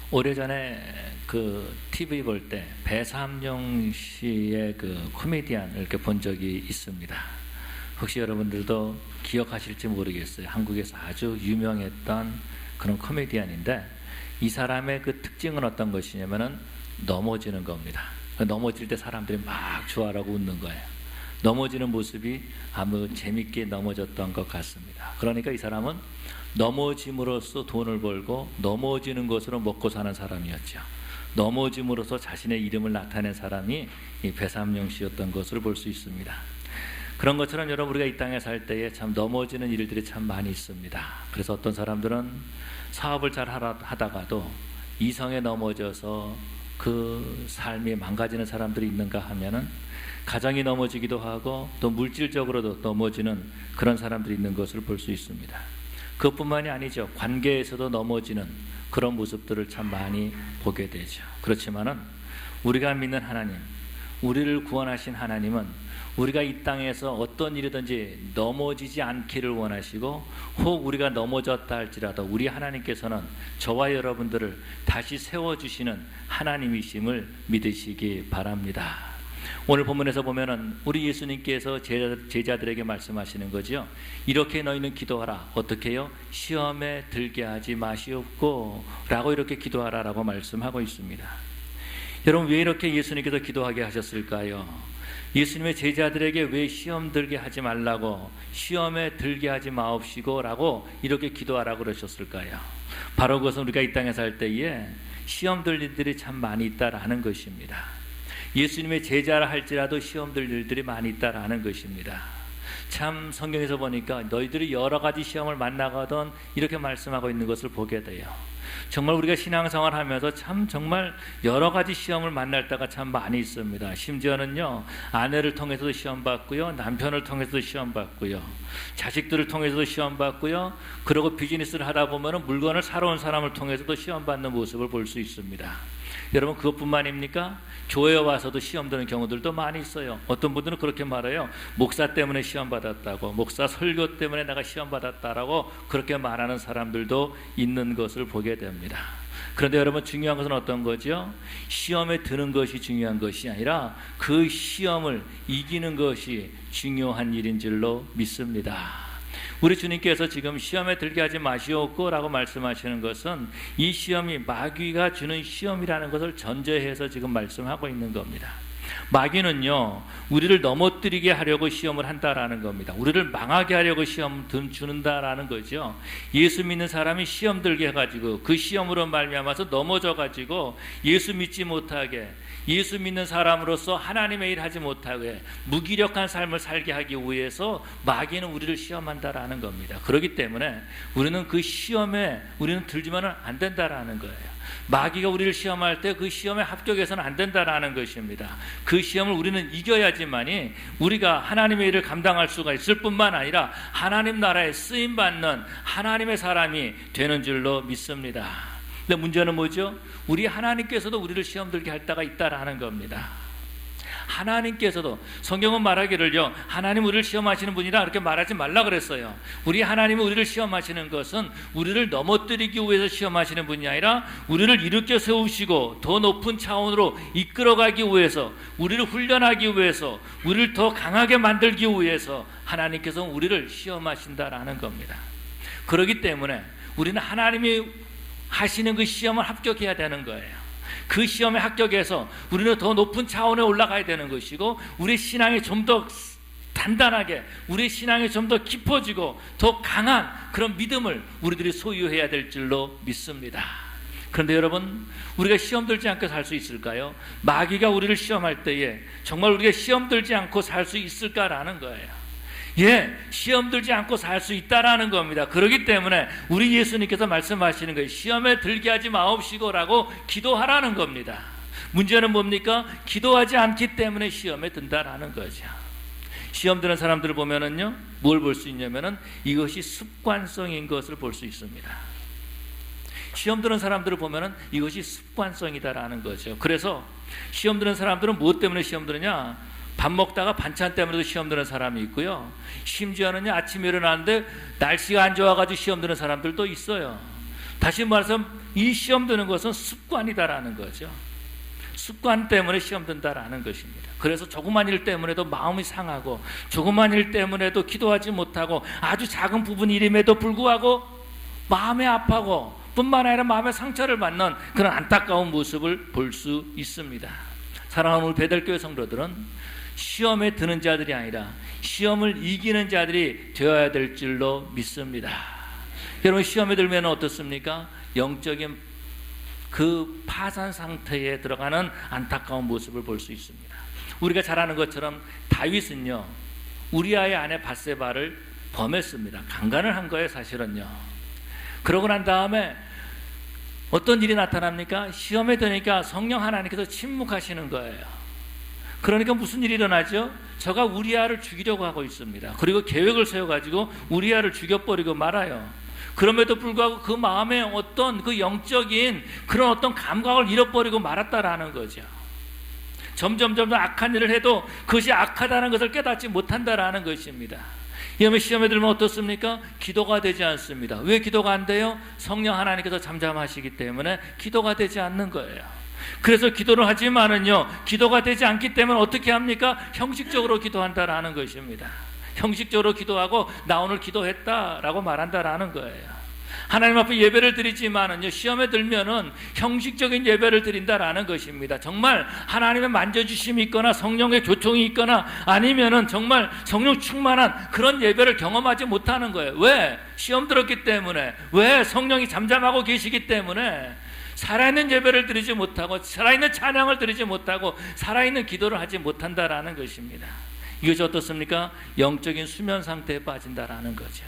오래전에 그 TV 볼 때 배삼룡 씨의 그 코미디언을 이렇게 본 적이 있습니다. 혹시 여러분들도 기억하실지 모르겠어요. 한국에서 아주 유명했던 그런 코미디언인데, 이 사람의 그 특징은 어떤 것이냐면은 넘어지는 겁니다. 넘어질 때 사람들이 막 좋아하고 웃는 거예요. 넘어지는 모습이 아무 재밌게 넘어졌던 것 같습니다. 그러니까 이 사람은 넘어짐으로써 돈을 벌고 넘어지는 것으로 먹고 사는 사람이었죠. 넘어짐으로써 자신의 이름을 나타낸 사람이 이 배삼룡 씨였던 것을 볼 수 있습니다. 그런 것처럼 여러분, 우리가 이 땅에 살 때에 참 넘어지는 일들이 참 많이 있습니다. 그래서 어떤 사람들은 사업을 잘 하다가도 이성에 넘어져서 그 삶이 망가지는 사람들이 있는가 하면은 가정이 넘어지기도 하고 또 물질적으로도 넘어지는 그런 사람들이 있는 것을 볼 수 있습니다. 그것뿐만이 아니죠. 관계에서도 넘어지는 그런 모습들을 참 많이 보게 되죠. 그렇지만은 우리가 믿는 하나님, 우리를 구원하신 하나님은 우리가 이 땅에서 어떤 일이든지 넘어지지 않기를 원하시고, 혹 우리가 넘어졌다 할지라도 우리 하나님께서는 저와 여러분들을 다시 세워주시는 하나님이심을 믿으시기 바랍니다. 오늘 본문에서 보면은 우리 예수님께서 제자들에게 말씀하시는 거죠. 이렇게 너희는 기도하라. 어떻게 해요? 시험에 들게 하지 마시옵고 라고 이렇게 기도하라라고 말씀하고 있습니다. 여러분, 왜 이렇게 예수님께서 기도하게 하셨을까요? 예수님의 제자들에게 왜 시험 들게 하지 말라고, 시험에 들게 하지 마옵시고 라고 이렇게 기도하라고 그러셨을까요? 바로 그것은 우리가 이 땅에 살 때에 시험 들 일들이 참 많이 있다라는 것입니다. 예수님의 제자라 할지라도 시험 들 일들이 많이 있다라는 것입니다. 참 성경에서 보니까 너희들이 여러 가지 시험을 만나거든 이렇게 말씀하고 있는 것을 보게 돼요. 정말 우리가 신앙생활 하면서 참 정말 여러 가지 시험을 만날 때가 참 많이 있습니다. 심지어는요, 아내를 통해서도 시험 받고요, 남편을 통해서도 시험 받고요, 자식들을 통해서도 시험 받고요, 그리고 비즈니스를 하다 보면 물건을 사러 온 사람을 통해서도 시험 받는 모습을 볼 수 있습니다. 여러분, 그것뿐만입니까? 교회에 와서도 시험 드는 경우들도 많이 있어요. 어떤 분들은 그렇게 말해요. 목사 때문에 시험 받았다고, 목사 설교 때문에 내가 시험 받았다라고 그렇게 말하는 사람들도 있는 것을 보게 됩니다. 그런데 여러분, 중요한 것은 어떤 거죠? 시험에 드는 것이 중요한 것이 아니라 그 시험을 이기는 것이 중요한 일인 줄로 믿습니다. 우리 주님께서 지금 시험에 들게 하지 마시옵고 라고 말씀하시는 것은 이 시험이 마귀가 주는 시험이라는 것을 전제해서 지금 말씀하고 있는 겁니다. 마귀는요, 우리를 넘어뜨리게 하려고 시험을 한다라는 겁니다. 우리를 망하게 하려고 시험 주는다라는 거죠. 예수 믿는 사람이 시험 들게 해가지고 그 시험으로 말미암아서 넘어져가지고 예수 믿지 못하게, 예수 믿는 사람으로서 하나님의 일 하지 못하게 무기력한 삶을 살게 하기 위해서 마귀는 우리를 시험한다라는 겁니다. 그렇기 때문에 우리는 그 시험에 우리는 들지면 안 된다라는 거예요. 마귀가 우리를 시험할 때 그 시험에 합격해서는 안 된다라는 것입니다. 그 시험을 우리는 이겨야지만이 우리가 하나님의 일을 감당할 수가 있을 뿐만 아니라 하나님 나라에 쓰임받는 하나님의 사람이 되는 줄로 믿습니다. 근데 문제는 뭐죠? 우리 하나님께서도 우리를 시험 들게 할 때가 있다라는 겁니다. 하나님께서도, 성경은 말하기를요, 하나님 우리를 시험하시는 분이라 그렇게 말하지 말라 그랬어요. 우리 하나님이 우리를 시험하시는 것은 우리를 넘어뜨리기 위해서 시험하시는 분이 아니라 우리를 일으켜 세우시고 더 높은 차원으로 이끌어가기 위해서, 우리를 훈련하기 위해서, 우리를 더 강하게 만들기 위해서 하나님께서 우리를 시험하신다라는 겁니다. 그렇기 때문에 우리는 하나님이 하시는 그 시험을 합격해야 되는 거예요. 그 시험에 합격해서 우리는 더 높은 차원에 올라가야 되는 것이고, 우리 신앙이 좀 더 단단하게, 우리 신앙이 좀 더 깊어지고 더 강한 그런 믿음을 우리들이 소유해야 될 줄로 믿습니다. 그런데 여러분, 우리가 시험 들지 않고 살 수 있을까요? 마귀가 우리를 시험할 때에 정말 우리가 시험 들지 않고 살 수 있을까라는 거예요. 시험 들지 않고 살 수 있다라는 겁니다. 그렇기 때문에 우리 예수님께서 말씀하시는 거예요. 시험에 들게 하지 마옵시고라고 기도하라는 겁니다. 문제는 뭡니까? 기도하지 않기 때문에 시험에 든다라는 거죠. 시험 드는 사람들을 보면은요, 뭘 볼 수 있냐면은 이것이 습관성인 것을 볼 수 있습니다. 시험 드는 사람들을 보면은 이것이 습관성이다라는 거죠. 그래서 시험 드는 사람들은 무엇 때문에 시험 드느냐? 밥 먹다가 반찬 때문에도 시험 드는 사람이 있고요, 심지어는요, 아침에 일어나는데 날씨가 안 좋아가지고 시험 드는 사람들도 있어요. 다시 말해서 이 시험 드는 것은 습관이다라는 거죠. 습관 때문에 시험 든다라는 것입니다. 그래서 조그만 일 때문에도 마음이 상하고, 조그만 일 때문에도 기도하지 못하고, 아주 작은 부분 일임에도 불구하고 마음이 아파하고, 뿐만 아니라 마음의 상처를 받는 그런 안타까운 모습을 볼 수 있습니다. 사랑하는 우리 베델교회 성도들은 시험에 드는 자들이 아니라 시험을 이기는 자들이 되어야 될 줄로 믿습니다. 여러분, 시험에 들면 어떻습니까? 영적인 그 파산 상태에 들어가는 안타까운 모습을 볼 수 있습니다. 우리가 잘 아는 것처럼 다윗은요, 우리아의 아내 밧세바를 범했습니다. 강간을 한 거예요, 사실은요. 그러고 난 다음에 어떤 일이 나타납니까? 시험에 드니까 성령 하나님께서 침묵하시는 거예요. 그러니까 무슨 일이 일어나죠? 저가 우리아를 죽이려고 하고 있습니다. 그리고 계획을 세워가지고 우리아를 죽여버리고 말아요. 그럼에도 불구하고 그 마음에 어떤 그 영적인 그런 어떤 감각을 잃어버리고 말았다라는 거죠. 점점 악한 일을 해도 그것이 악하다는 것을 깨닫지 못한다라는 것입니다. 이러면 시험에 들면 어떻습니까? 기도가 되지 않습니다. 왜 기도가 안 돼요? 성령 하나님께서 잠잠하시기 때문에 기도가 되지 않는 거예요. 그래서 기도를 하지만은요, 기도가 되지 않기 때문에 어떻게 합니까? 형식적으로 기도한다라는 것입니다. 형식적으로 기도하고 나 오늘 기도했다라고 말한다라는 거예요. 하나님 앞에 예배를 드리지만은요, 시험에 들면은 형식적인 예배를 드린다라는 것입니다. 정말 하나님의 만져주심이 있거나 성령의 교통이 있거나 아니면은 정말 성령 충만한 그런 예배를 경험하지 못하는 거예요. 왜? 시험 들었기 때문에. 왜? 성령이 잠잠하고 계시기 때문에 살아있는 예배를 드리지 못하고, 살아있는 찬양을 드리지 못하고, 살아있는 기도를 하지 못한다라는 것입니다. 이것이 어떻습니까? 영적인 수면 상태에 빠진다라는 거죠.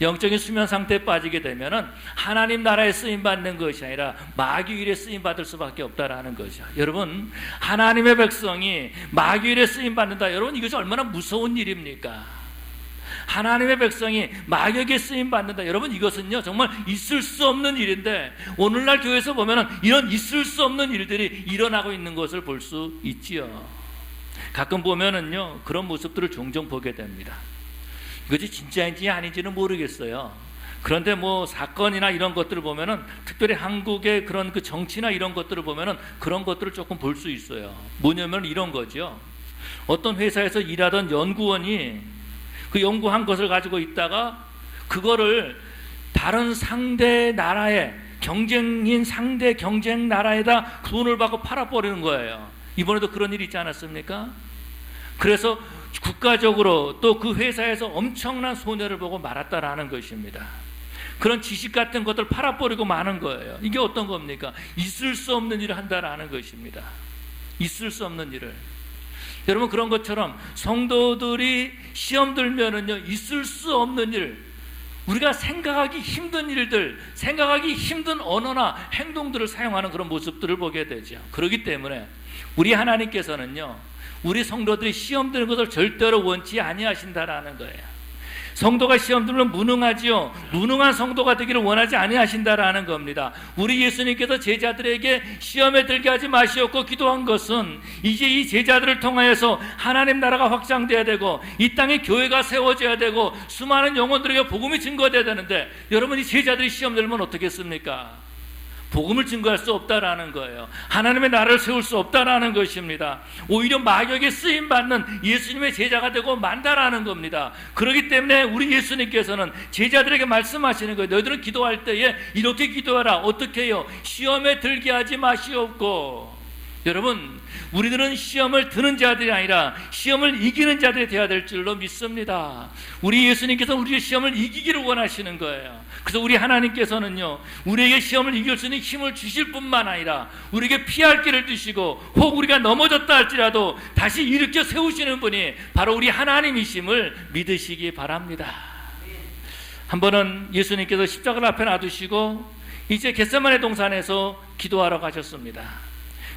영적인 수면 상태에 빠지게 되면은 하나님 나라에 쓰임 받는 것이 아니라 마귀 일에 쓰임 받을 수밖에 없다라는 거죠. 여러분, 하나님의 백성이 마귀 일에 쓰임 받는다. 여러분, 이것이 얼마나 무서운 일입니까? 하나님의 백성이 마귀에게 쓰임 받는다. 여러분, 이것은요 정말 있을 수 없는 일인데, 오늘날 교회에서 보면은 이런 있을 수 없는 일들이 일어나고 있는 것을 볼 수 있지요. 가끔 보면은요 그런 모습들을 종종 보게 됩니다. 이것이 진짜인지 아닌지는 모르겠어요. 그런데 뭐 사건이나 이런 것들을 보면은, 특별히 한국의 그런 그 정치나 이런 것들을 보면은 그런 것들을 조금 볼 수 있어요. 뭐냐면 이런 거죠. 어떤 회사에서 일하던 연구원이 그 연구한 것을 가지고 있다가 그거를 다른 상대 나라에, 경쟁인 상대 경쟁 나라에다 돈을 받고 팔아버리는 거예요. 이번에도 그런 일이 있지 않았습니까? 그래서 국가적으로 또 그 회사에서 엄청난 손해를 보고 말았다라는 것입니다. 그런 지식 같은 것들 팔아버리고 마는 거예요. 이게 어떤 겁니까? 있을 수 없는 일을 한다라는 것입니다. 있을 수 없는 일을. 여러분, 그런 것처럼 성도들이 시험 들면은요, 있을 수 없는 일, 우리가 생각하기 힘든 일들, 생각하기 힘든 언어나 행동들을 사용하는 그런 모습들을 보게 되죠. 그렇기 때문에 우리 하나님께서는요, 우리 성도들이 시험 드는 것을 절대로 원치 아니하신다라는 거예요. 성도가 시험 들면 무능하지요. 무능한 성도가 되기를 원하지 아니하신다라는 겁니다. 우리 예수님께서 제자들에게 시험에 들게 하지 마시옵고 기도한 것은, 이제 이 제자들을 통하여서 하나님 나라가 확장돼야 되고 이 땅에 교회가 세워져야 되고 수많은 영혼들에게 복음이 증거돼야 되는데, 여러분, 이 제자들이 시험 들면 어떻겠습니까? 복음을 증거할 수 없다라는 거예요. 하나님의 나라를 세울 수 없다라는 것입니다. 오히려 마귀에게 쓰임받는 예수님의 제자가 되고 만다라는 겁니다. 그렇기 때문에 우리 예수님께서는 제자들에게 말씀하시는 거예요. 너희들은 기도할 때에 이렇게 기도하라. 어떻게 해요? 시험에 들게 하지 마시옵고. 여러분, 우리들은 시험을 드는 자들이 아니라 시험을 이기는 자들이 되어야 될 줄로 믿습니다. 우리 예수님께서 우리의 시험을 이기기를 원하시는 거예요. 그래서 우리 하나님께서는요, 우리에게 시험을 이길 수 있는 힘을 주실 뿐만 아니라 우리에게 피할 길을 주시고, 혹 우리가 넘어졌다 할지라도 다시 일으켜 세우시는 분이 바로 우리 하나님이심을 믿으시기 바랍니다. 한 번은 예수님께서 십자가를 앞에 놔두시고 이제 겟세마네 동산에서 기도하러 가셨습니다.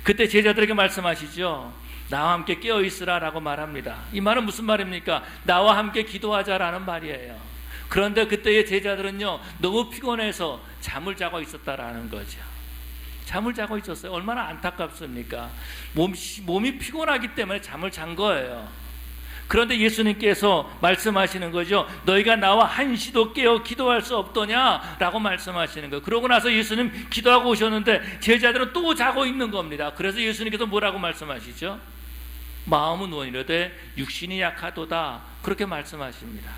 그때 제자들에게 말씀하시죠. 나와 함께 깨어있으라 라고 말합니다. 이 말은 무슨 말입니까? 나와 함께 기도하자라는 말이에요. 그런데 그때의 제자들은요, 너무 피곤해서 잠을 자고 있었다라는 거죠. 잠을 자고 있었어요. 얼마나 안타깝습니까? 몸이 피곤하기 때문에 잠을 잔 거예요. 그런데 예수님께서 말씀하시는 거죠. 너희가 나와 한시도 깨어 기도할 수 없더냐 라고 말씀하시는 거예요. 그러고 나서 예수님 기도하고 오셨는데 제자들은 또 자고 있는 겁니다. 그래서 예수님께서 뭐라고 말씀하시죠? 마음은 원이라되 육신이 약하도다, 그렇게 말씀하십니다.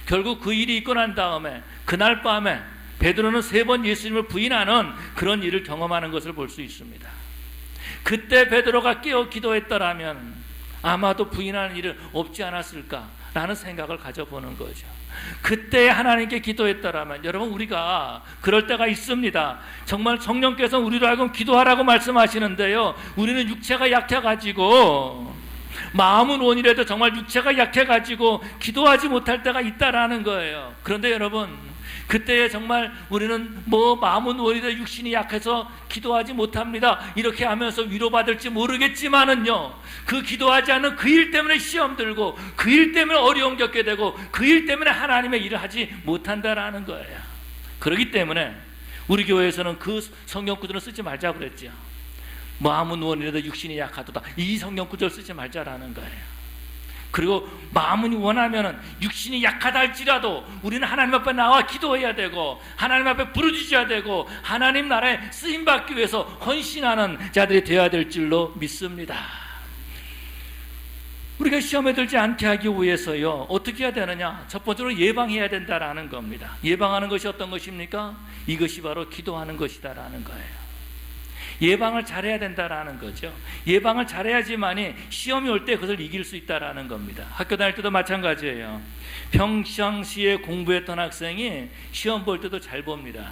결국 그 일이 있고 난 다음에 그날 밤에 베드로는 3번 예수님을 부인하는 그런 일을 경험하는 것을 볼 수 있습니다. 그때 베드로가 깨어 기도했더라면 아마도 부인하는 일은 없지 않았을까라는 생각을 가져보는 거죠. 그때 하나님께 기도했더라면, 여러분, 우리가 그럴 때가 있습니다. 정말 성령께서 우리로 하여금 기도하라고 말씀하시는데요, 우리는 육체가 약해가지고, 마음은 원이라도 정말 육체가 약해가지고 기도하지 못할 때가 있다라는 거예요. 그런데 여러분, 그때 정말 우리는 마음은 원이라도 육신이 약해서 기도하지 못합니다, 이렇게 하면서 위로받을지 모르겠지만은요, 그 기도하지 않는 그 일 때문에 시험 들고, 그 일 때문에 어려움 겪게 되고, 그 일 때문에 하나님의 일을 하지 못한다라는 거예요. 그렇기 때문에 우리 교회에서는 그 성경 구절을 쓰지 말자고 그랬죠. 마음은 원이라도 육신이 약하도다, 이 성경 구절 쓰지 말자라는 거예요. 그리고 마음은 원하면은 육신이 약하다 할지라도 우리는 하나님 앞에 나와 기도해야 되고, 하나님 앞에 부르짖어야 되고, 하나님 나라에 쓰임받기 위해서 헌신하는 자들이 되어야 될 줄로 믿습니다. 우리가 시험에 들지 않게 하기 위해서요, 어떻게 해야 되느냐? 첫 번째로 예방해야 된다라는 겁니다. 예방하는 것이 어떤 것입니까? 이것이 바로 기도하는 것이다라는 거예요. 예방을 잘해야 된다라는 거죠. 예방을 잘해야지만이 시험이 올 때 그것을 이길 수 있다라는 겁니다. 학교 다닐 때도 마찬가지예요. 평상시에 공부했던 학생이 시험 볼 때도 잘 봅니다.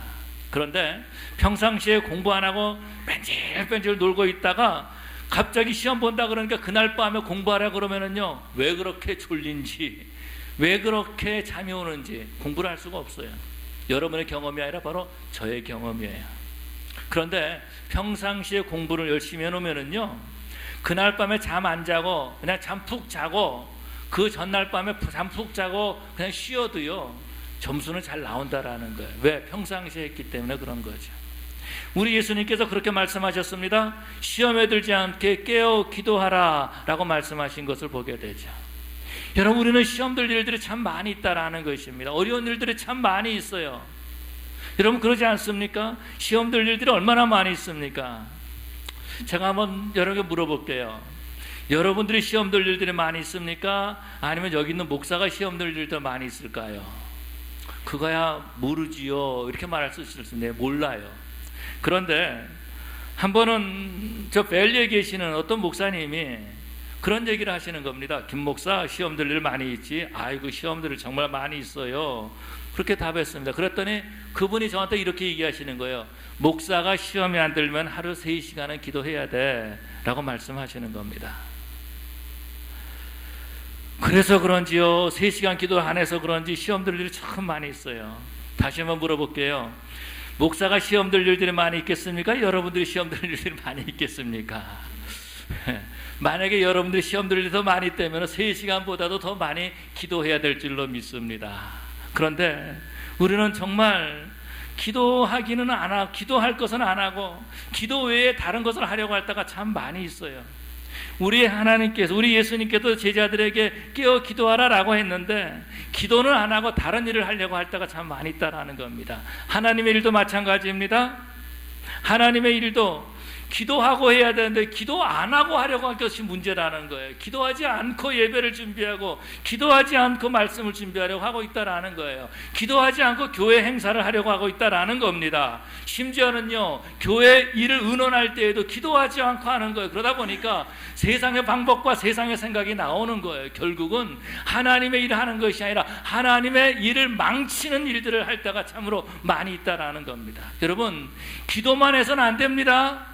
그런데 평상시에 공부 안 하고 뺀질뺀질 놀고 있다가 갑자기 시험 본다 그러니까 그날 밤에 공부하라 그러면은요, 왜 그렇게 졸린지, 왜 그렇게 잠이 오는지 공부를 할 수가 없어요. 여러분의 경험이 아니라 바로 저의 경험이에요. 그런데 평상시에 공부를 열심히 해놓으면은요, 그날 밤에 잠 안 자고 그냥 잠 푹 자고, 그 전날 밤에 잠 푹 자고 그냥 쉬어도요, 점수는 잘 나온다라는 거예요. 왜? 평상시에 했기 때문에 그런 거죠. 우리 예수님께서 그렇게 말씀하셨습니다. 시험에 들지 않게 깨어 기도하라 라고 말씀하신 것을 보게 되죠. 여러분, 우리는 시험 들 일들이 참 많이 있다라는 것입니다. 어려운 일들이 참 많이 있어요. 여러분, 그러지 않습니까? 시험 들 일들이 얼마나 많이 있습니까? 제가 한번 여러분에게 물어볼게요. 여러분들이 시험 들 일들이 많이 있습니까? 아니면 여기 있는 목사가 시험 들 일들이 많이 있을까요? 그거야 모르지요, 이렇게 말할 수 있을 텐데 몰라요. 그런데 한 번은 저 벨리에 계시는 어떤 목사님이 그런 얘기를 하시는 겁니다. 김 목사, 시험 들 일 많이 있지? 아이고, 시험들이 정말 많이 있어요, 그렇게 답했습니다. 그랬더니 그분이 저한테 이렇게 얘기하시는 거예요. 목사가 시험이 안 들면 하루 3시간은 기도해야 돼 라고 말씀하시는 겁니다. 그래서 그런지요, 3시간 기도 안 해서 그런지 시험 들 일이 참 많이 있어요. 다시 한번 물어볼게요. 목사가 시험 들 일들이 많이 있겠습니까? 여러분들이 시험 들 일들이 많이 있겠습니까? 만약에 여러분들이 시험 들 일이 더 많이 있다면 3시간보다도 더 많이 기도해야 될 줄로 믿습니다. 그런데 우리는 정말 기도하기는 안 하고, 기도할 것은 안 하고, 기도 외에 다른 것을 하려고 할 때가 참 많이 있어요. 우리 하나님께서, 우리 예수님께서 제자들에게 깨어 기도하라 라고 했는데 기도는 안 하고 다른 일을 하려고 할 때가 참 많이 있다라는 겁니다. 하나님의 일도 마찬가지입니다. 하나님의 일도 기도하고 해야 되는데 기도 안 하고 하려고 할 것이 문제라는 거예요. 기도하지 않고 예배를 준비하고, 기도하지 않고 말씀을 준비하려고 하고 있다라는 거예요. 기도하지 않고 교회 행사를 하려고 하고 있다라는 겁니다. 심지어는요, 교회 일을 의논할 때에도 기도하지 않고 하는 거예요. 그러다 보니까 세상의 방법과 세상의 생각이 나오는 거예요. 결국은 하나님의 일을 하는 것이 아니라 하나님의 일을 망치는 일들을 할 때가 참으로 많이 있다라는 겁니다. 여러분, 기도만 해서는 안 됩니다.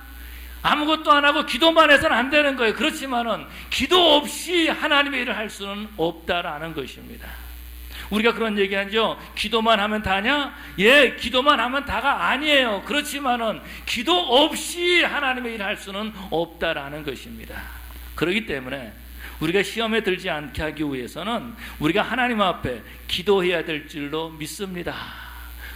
아무것도 안 하고 기도만 해서는 안 되는 거예요. 그렇지만은 기도 없이 하나님의 일을 할 수는 없다라는 것입니다. 우리가 그런 얘기하죠. 기도만 하면 다냐? 예, 기도만 하면 다가 아니에요. 그렇지만은 기도 없이 하나님의 일을 할 수는 없다라는 것입니다. 그렇기 때문에 우리가 시험에 들지 않게 하기 위해서는 우리가 하나님 앞에 기도해야 될 줄로 믿습니다.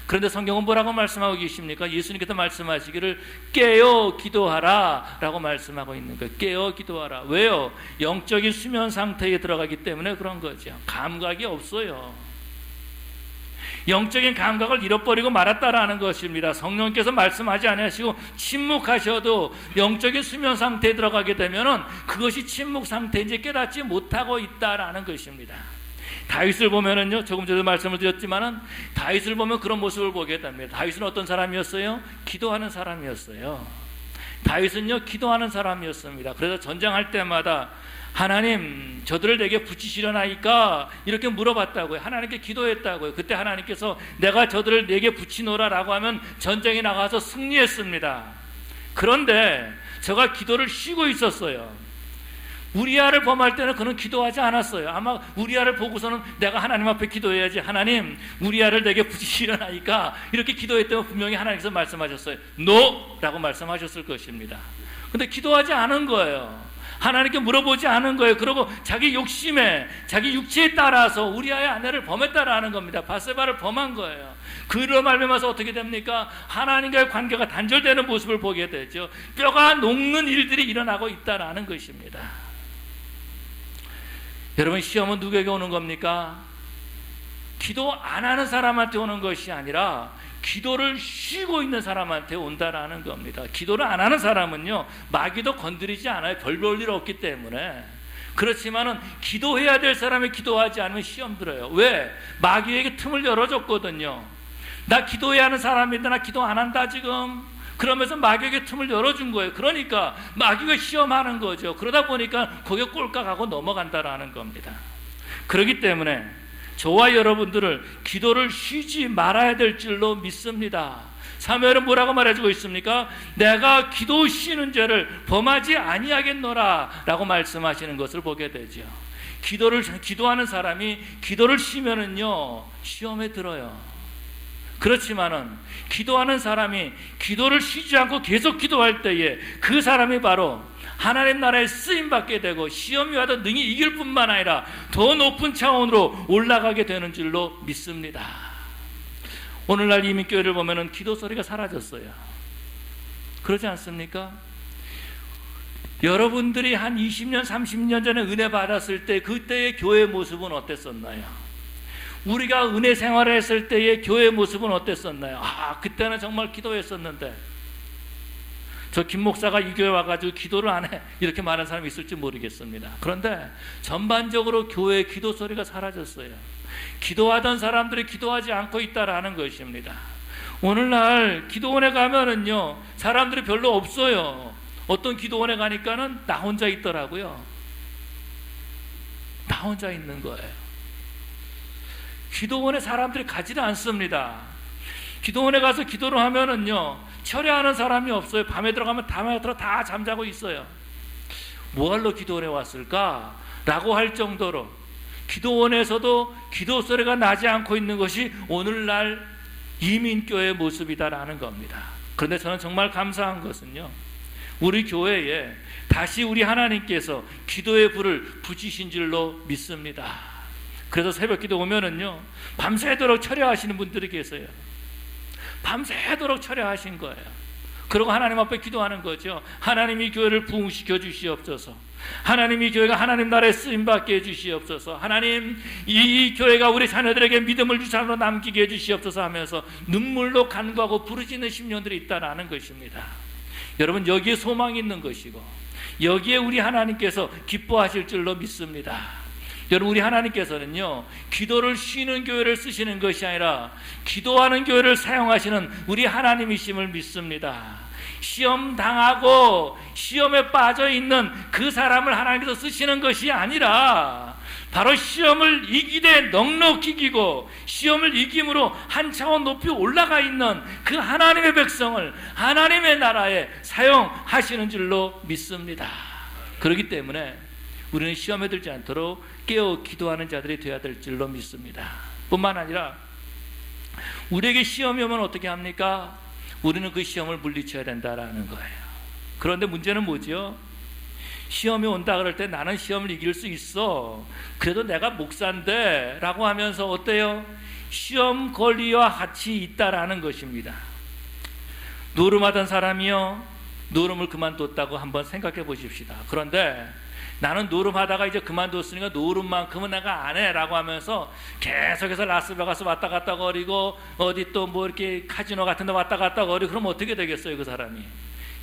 그런데 성경은 뭐라고 말씀하고 계십니까? 예수님께서 말씀하시기를 깨어 기도하라 라고 말씀하고 있는 거예요. 깨어 기도하라. 왜요? 영적인 수면 상태에 들어가기 때문에 그런 거죠. 감각이 없어요. 영적인 감각을 잃어버리고 말았다라는 것입니다. 성령께서 말씀하지 않으시고 침묵하셔도 영적인 수면 상태에 들어가게 되면은 그것이 침묵 상태인지 깨닫지 못하고 있다라는 것입니다. 다윗을 보면은요, 조금 전에 말씀을 드렸지만은 다윗을 보면 그런 모습을 보게 됩니다. 다윗은 어떤 사람이었어요? 기도하는 사람이었어요. 다윗은요, 기도하는 사람이었습니다. 그래서 전쟁할 때마다 하나님, 저들을 내게 붙이시려나이까 이렇게 물어봤다고요. 하나님께 기도했다고요. 그때 하나님께서 내가 저들을 내게 붙이노라 라고 하면 전쟁에 나가서 승리했습니다. 그런데 저가 기도를 쉬고 있었어요. 우리아를 범할 때는 그는 기도하지 않았어요. 아마 우리아를 보고서는 내가 하나님 앞에 기도해야지. 하나님, 우리아를 내게 붙이시려나이까 이렇게 기도했다면 분명히 하나님께서 말씀하셨어요. NO! 라고 말씀하셨을 것입니다. 근데 기도하지 않은 거예요. 하나님께 물어보지 않은 거예요. 그리고 자기 욕심에, 자기 육체에 따라서 우리아의 아내를 범했다라는 겁니다. 바세바를 범한 거예요. 그로 말미암아서 어떻게 됩니까? 하나님과의 관계가 단절되는 모습을 보게 되죠. 뼈가 녹는 일들이 일어나고 있다라는 것입니다. 여러분, 시험은 누구에게 오는 겁니까? 기도 안 하는 사람한테 오는 것이 아니라 기도를 쉬고 있는 사람한테 온다라는 겁니다. 기도를 안 하는 사람은요, 마귀도 건드리지 않아요. 별 볼 일 없기 때문에. 그렇지만은 기도해야 될 사람이 기도하지 않으면 시험 들어요. 왜? 마귀에게 틈을 열어줬거든요. 나 기도해야 하는 사람인데 나 기도 안 한다 지금. 그러면서 마귀에게 틈을 열어준 거예요. 그러니까 마귀가 시험하는 거죠. 그러다 보니까 거기에 꼴깍하고 넘어간다라는 겁니다. 그렇기 때문에 저와 여러분들을 기도를 쉬지 말아야 될 줄로 믿습니다. 사무엘은 뭐라고 말해주고 있습니까? 내가 기도 쉬는 죄를 범하지 아니하겠노라 라고 말씀하시는 것을 보게 되죠. 기도하는 사람이 기도를 쉬면은요, 시험에 들어요. 그렇지만은 기도하는 사람이 기도를 쉬지 않고 계속 기도할 때에 그 사람이 바로 하나님 나라에 쓰임받게 되고 시험이 와도 능히 이길 뿐만 아니라 더 높은 차원으로 올라가게 되는 줄로 믿습니다. 오늘날 이민교회를 보면은 기도 소리가 사라졌어요. 그러지 않습니까? 여러분들이 한 20년, 30년 전에 은혜 받았을 때 그때의 교회의 모습은 어땠었나요? 우리가 은혜 생활을 했을 때의 교회의 모습은 어땠었나요? 그때는 정말 기도했었는데 저 김 목사가 이 교회 와가지고 기도를 안 해 이렇게 말하는 사람이 있을지 모르겠습니다. 그런데 전반적으로 교회의 기도 소리가 사라졌어요. 기도하던 사람들이 기도하지 않고 있다라는 것입니다. 오늘날 기도원에 가면은요, 사람들이 별로 없어요. 어떤 기도원에 가니까는 나 혼자 있더라고요. 나 혼자 있는 거예요. 기도원에 사람들이 가지를 않습니다. 기도원에 가서 기도를 하면은요, 철회하는 사람이 없어요. 밤에 들어가면 다 잠자고 있어요. 뭐하러 기도원에 왔을까? 라고 할 정도로 기도원에서도 기도 소리가 나지 않고 있는 것이 오늘날 이민교회의 모습이다라는 겁니다. 그런데 저는 정말 감사한 것은요, 우리 교회에 다시 우리 하나님께서 기도의 불을 붙이신 줄로 믿습니다. 그래서 새벽 기도 오면은요, 밤새도록 철회하시는 분들이 계세요. 밤새도록 철회하신 거예요. 그리고 하나님 앞에 기도하는 거죠. 하나님이 교회를 부흥시켜 주시옵소서. 하나님이 교회가 하나님 나라에 쓰임받게 해주시옵소서. 하나님, 이 교회가 우리 자녀들에게 믿음을 주사로 남기게 해주시옵소서 하면서 눈물로 간구하고 부르짖는 심령들이 있다라는 것입니다. 여러분, 여기에 소망이 있는 것이고 여기에 우리 하나님께서 기뻐하실 줄로 믿습니다. 여러분, 우리 하나님께서는요, 기도를 쉬는 교회를 쓰시는 것이 아니라 기도하는 교회를 사용하시는 우리 하나님이심을 믿습니다. 시험 당하고 시험에 빠져 있는 그 사람을 하나님께서 쓰시는 것이 아니라 바로 시험을 이기되 넉넉히 이기고 시험을 이김으로 한 차원 높이 올라가 있는 그 하나님의 백성을 하나님의 나라에 사용하시는 줄로 믿습니다. 그렇기 때문에 우리는 시험에 들지 않도록 깨어 기도하는 자들이 되어야 될 줄로 믿습니다. 뿐만 아니라 우리에게 시험이 오면 어떻게 합니까? 우리는 그 시험을 물리쳐야 된다라는 거예요. 그런데 문제는 뭐죠? 시험이 온다 그럴 때 나는 시험을 이길 수 있어. 그래도 내가 목사인데 라고 하면서 어때요? 시험 권리와 같이 있다라는 것입니다. 노름하던 사람이요, 노름을 그만뒀다고 한번 생각해 보십시다. 그런데 나는 노름하다가 이제 그만뒀으니까 노름만큼은 내가 안 해 라고 하면서 계속해서 라스베가스 왔다 갔다 거리고 어디 또 뭐 이렇게 카지노 같은 데 왔다 갔다 거리고 그럼 어떻게 되겠어요? 그 사람이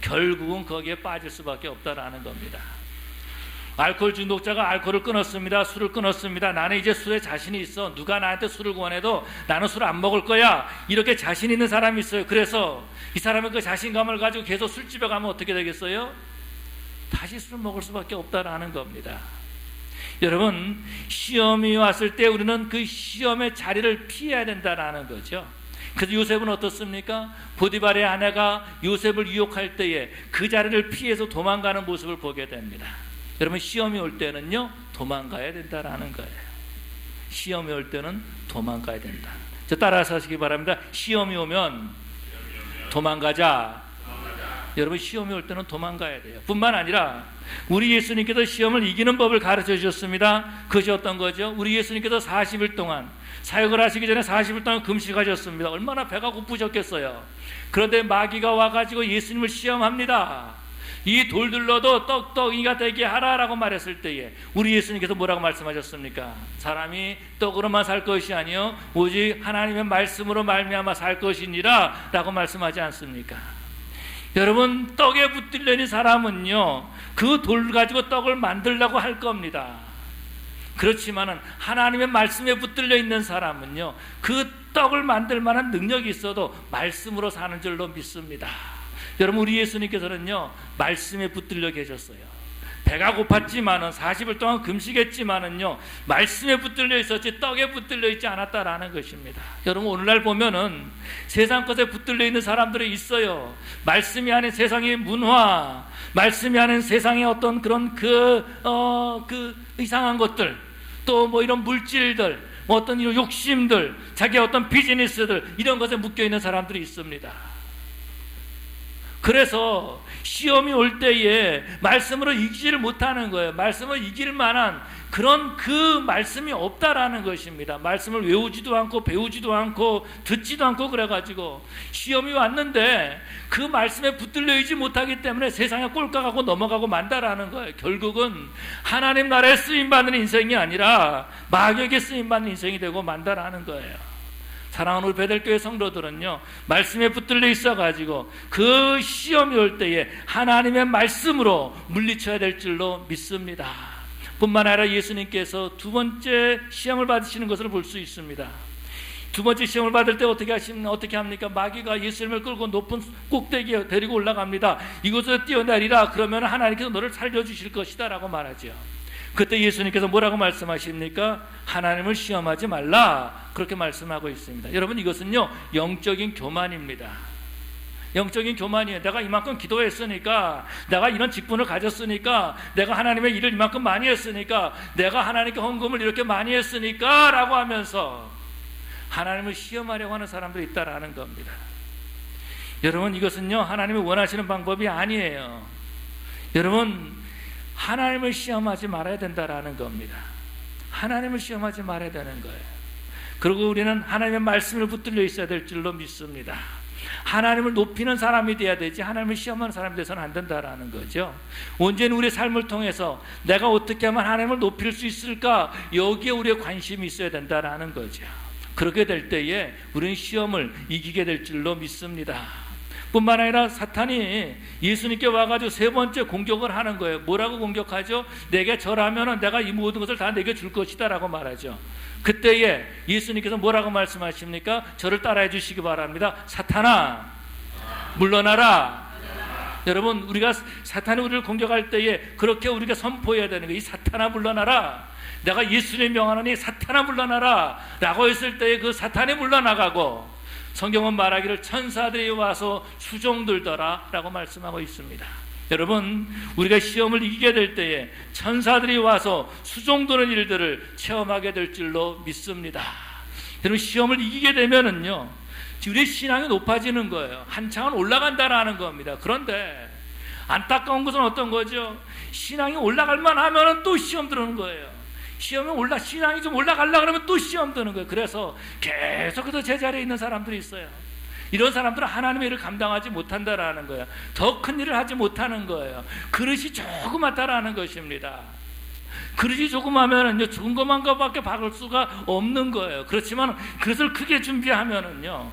결국은 거기에 빠질 수밖에 없다라는 겁니다. 알코올 중독자가 알코올을 끊었습니다. 술을 끊었습니다. 나는 이제 술에 자신이 있어. 누가 나한테 술을 권해도 나는 술 안 먹을 거야. 이렇게 자신 있는 사람이 있어요. 그래서 이 사람은 그 자신감을 가지고 계속 술집에 가면 어떻게 되겠어요? 다시 술 먹을 수밖에 없다라는 겁니다. 여러분, 시험이 왔을 때 우리는 그 시험의 자리를 피해야 된다라는 거죠. 그래서 요셉은 어떻습니까? 보디발의 아내가 요셉을 유혹할 때에 그 자리를 피해서 도망가는 모습을 보게 됩니다. 여러분, 시험이 올 때는요, 도망가야 된다라는 거예요. 시험이 올 때는 도망가야 된다. 저 따라서 하시기 바랍니다. 시험이 오면 도망가자. 여러분, 시험이 올 때는 도망가야 돼요. 뿐만 아니라 우리 예수님께서 시험을 이기는 법을 가르쳐 주셨습니다. 그것이 어떤 거죠? 우리 예수님께서 40일 동안 사역을 하시기 전에 40일 동안 금식하셨습니다. 얼마나 배가 고프셨겠어요. 그런데 마귀가 와가지고 예수님을 시험합니다. 이 돌들로도 떡떡이가 되게 하라라고 말했을 때에 우리 예수님께서 뭐라고 말씀하셨습니까? 사람이 떡으로만 살 것이 아니요 오직 하나님의 말씀으로 말미암아 살 것이니라 라고 말씀하지 않습니까? 여러분, 떡에 붙들려 있는 사람은요 그 돌 가지고 떡을 만들려고 할 겁니다. 그렇지만은 하나님의 말씀에 붙들려 있는 사람은요 그 떡을 만들 만한 능력이 있어도 말씀으로 사는 줄로 믿습니다. 여러분, 우리 예수님께서는요 말씀에 붙들려 계셨어요. 배가 고팠지만은 40일 동안 금식했지만은요 말씀에 붙들려 있었지 떡에 붙들려 있지 않았다라는 것입니다. 여러분, 오늘날 보면은 세상 것에 붙들려 있는 사람들이 있어요. 말씀이 아닌 세상의 문화, 말씀이 아닌 세상의 어떤 그런 그 이상한 것들, 또 뭐 이런 물질들, 뭐 어떤 이런 욕심들, 자기의 어떤 비즈니스들, 이런 것에 묶여 있는 사람들이 있습니다. 그래서 시험이 올 때에 말씀으로 이기지를 못하는 거예요. 말씀을 이길 만한 그런 그 말씀이 없다라는 것입니다. 말씀을 외우지도 않고 배우지도 않고 듣지도 않고 그래가지고 시험이 왔는데 그 말씀에 붙들려 있지 못하기 때문에 세상에 꼴깍하고 넘어가고 만다라는 거예요. 결국은 하나님 나라에 쓰임받는 인생이 아니라 마귀에게 쓰임받는 인생이 되고 만다라는 거예요. 사랑하는 우리 베델교회 성도들은요 말씀에 붙들려 있어가지고 그 시험이 올 때에 하나님의 말씀으로 물리쳐야 될 줄로 믿습니다. 뿐만 아니라 예수님께서 두 번째 시험을 받으시는 것을 볼 수 있습니다. 두 번째 시험을 받을 때 어떻게 합니까? 마귀가 예수님을 끌고 높은 꼭대기에 데리고 올라갑니다. 이곳에서 뛰어내리라. 그러면 하나님께서 너를 살려주실 것이다 라고 말하죠. 그때 예수님께서 뭐라고 말씀하십니까? 하나님을 시험하지 말라, 그렇게 말씀하고 있습니다. 여러분, 이것은요 영적인 교만입니다. 영적인 교만이에요. 내가 이만큼 기도했으니까, 내가 이런 직분을 가졌으니까, 내가 하나님의 일을 이만큼 많이 했으니까, 내가 하나님께 헌금을 이렇게 많이 했으니까 라고 하면서 하나님을 시험하려고 하는 사람들이 있다라는 겁니다. 여러분, 이것은요 하나님이 원하시는 방법이 아니에요. 여러분, 하나님을 시험하지 말아야 된다라는 겁니다. 하나님을 시험하지 말아야 되는 거예요. 그리고 우리는 하나님의 말씀을 붙들려 있어야 될 줄로 믿습니다. 하나님을 높이는 사람이 돼야 되지 하나님을 시험하는 사람이 돼서는 안 된다라는 거죠. 언제는 우리의 삶을 통해서 내가 어떻게 하면 하나님을 높일 수 있을까, 여기에 우리의 관심이 있어야 된다라는 거죠. 그렇게 될 때에 우리는 시험을 이기게 될 줄로 믿습니다. 뿐만 아니라 사탄이 예수님께 와가지고 세 번째 공격을 하는 거예요. 뭐라고 공격하죠? 내게 절하면 내가 이 모든 것을 다 내게 줄 것이다 라고 말하죠. 그때에 예수님께서 뭐라고 말씀하십니까? 저를 따라해 주시기 바랍니다. 사탄아, 물러나라. 여러분, 우리가 사탄이 우리를 공격할 때에 그렇게 우리가 선포해야 되는 거예요. 이 사탄아 물러나라. 내가 예수님 명하노니 사탄아 물러나라 라고 했을 때에 그 사탄이 물러나가고, 성경은 말하기를 천사들이 와서 수종들더라 라고 말씀하고 있습니다. 여러분, 우리가 시험을 이기게 될 때에 천사들이 와서 수종드는 일들을 체험하게 될 줄로 믿습니다. 여러분, 시험을 이기게 되면은요 우리의 신앙이 높아지는 거예요. 한창은 올라간다라는 겁니다. 그런데 안타까운 것은 어떤 거죠? 신앙이 올라갈만 하면 또 시험 들어오는 거예요. 신앙이 좀 올라가려고 그러면 또 시험 드는 거예요. 그래서 계속해서 제자리에 있는 사람들이 있어요. 이런 사람들은 하나님의 일을 감당하지 못한다라는 거예요. 더 큰 일을 하지 못하는 거예요. 그릇이 조그맣다라는 것입니다. 그릇이 조그마면은요, 좋은 것만 것밖에 박을 수가 없는 거예요. 그렇지만 그릇을 크게 준비하면은요,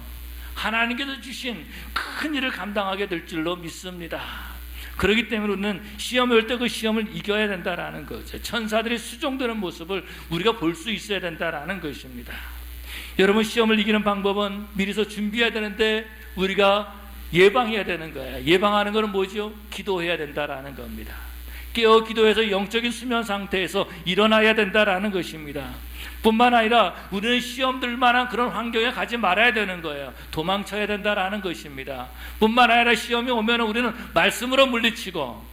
하나님께서 주신 큰 일을 감당하게 될 줄로 믿습니다. 그렇기 때문에 우리는 시험이 올 때 그 시험을 이겨야 된다라는 거죠. 천사들이 수종되는 모습을 우리가 볼 수 있어야 된다라는 것입니다. 여러분, 시험을 이기는 방법은 미리서 준비해야 되는데 우리가 예방해야 되는 거예요. 예방하는 것은 뭐죠? 기도해야 된다라는 겁니다. 깨어 기도해서 영적인 수면 상태에서 일어나야 된다라는 것입니다. 뿐만 아니라 우리는 시험 들 만한 그런 환경에 가지 말아야 되는 거예요. 도망쳐야 된다라는 것입니다. 뿐만 아니라 시험이 오면 우리는 말씀으로 물리치고,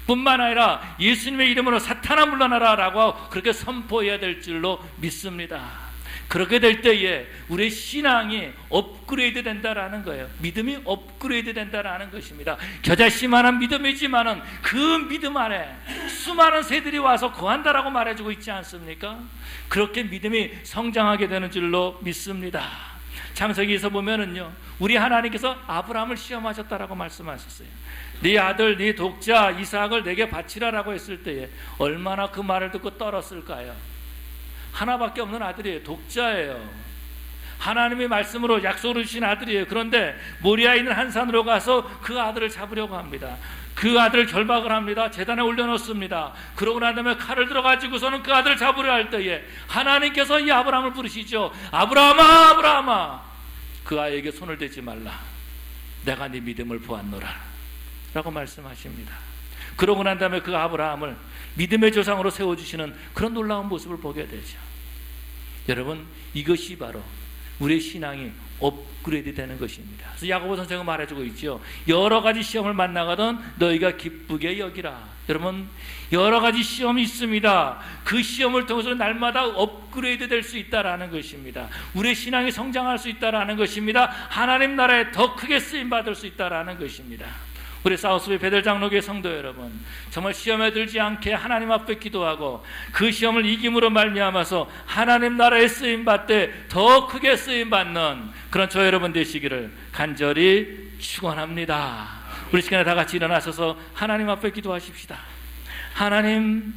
뿐만 아니라 예수님의 이름으로 사탄아 물러나라 라고 그렇게 선포해야 될 줄로 믿습니다. 그렇게 될 때에 우리의 신앙이 업그레이드 된다라는 거예요. 믿음이 업그레이드 된다라는 것입니다. 겨자씨만한 믿음이지만은 그 믿음 안에 수많은 새들이 와서 거한다라고 말해주고 있지 않습니까? 그렇게 믿음이 성장하게 되는 줄로 믿습니다. 창세기에서 보면은요, 우리 하나님께서 아브라함을 시험하셨다라고 말씀하셨어요. 네 아들, 네 독자 이삭을 내게 바치라라고 했을 때에 얼마나 그 말을 듣고 떨었을까요? 하나밖에 없는 아들이에요. 독자예요. 하나님의 말씀으로 약속을 주신 아들이에요. 그런데 모리아에 있는 한 산으로 가서 그 아들을 잡으려고 합니다. 그 아들을 결박을 합니다. 제단에 올려놓습니다. 그러고 난 다음에 칼을 들어가지고서는 그 아들을 잡으려 할 때에 하나님께서 이 아브라함을 부르시죠. 아브라함아, 아브라함아, 그 아이에게 손을 대지 말라. 내가 네 믿음을 보았노라 라고 말씀하십니다. 그러고 난 다음에 그 아브라함을 믿음의 조상으로 세워주시는 그런 놀라운 모습을 보게 되죠. 여러분, 이것이 바로 우리의 신앙이 업그레이드 되는 것입니다. 그래서 야고보 선생은 말해주고 있죠. 여러 가지 시험을 만나거든 너희가 기쁘게 여기라. 여러분, 여러 가지 시험이 있습니다. 그 시험을 통해서 날마다 업그레이드 될 수 있다라는 것입니다. 우리의 신앙이 성장할 수 있다라는 것입니다. 하나님 나라에 더 크게 쓰임받을 수 있다라는 것입니다. 우리 사우스웨이 베델 장로교회 성도 여러분, 정말 시험에 들지 않게 하나님 앞에 기도하고 그 시험을 이김으로 말미암아서 하나님 나라에 쓰임받되 더 크게 쓰임받는 그런 저 여러분 되시기를 간절히 축원합니다. 우리 시간에 다 같이 일어나셔서 하나님 앞에 기도하십시다. 하나님,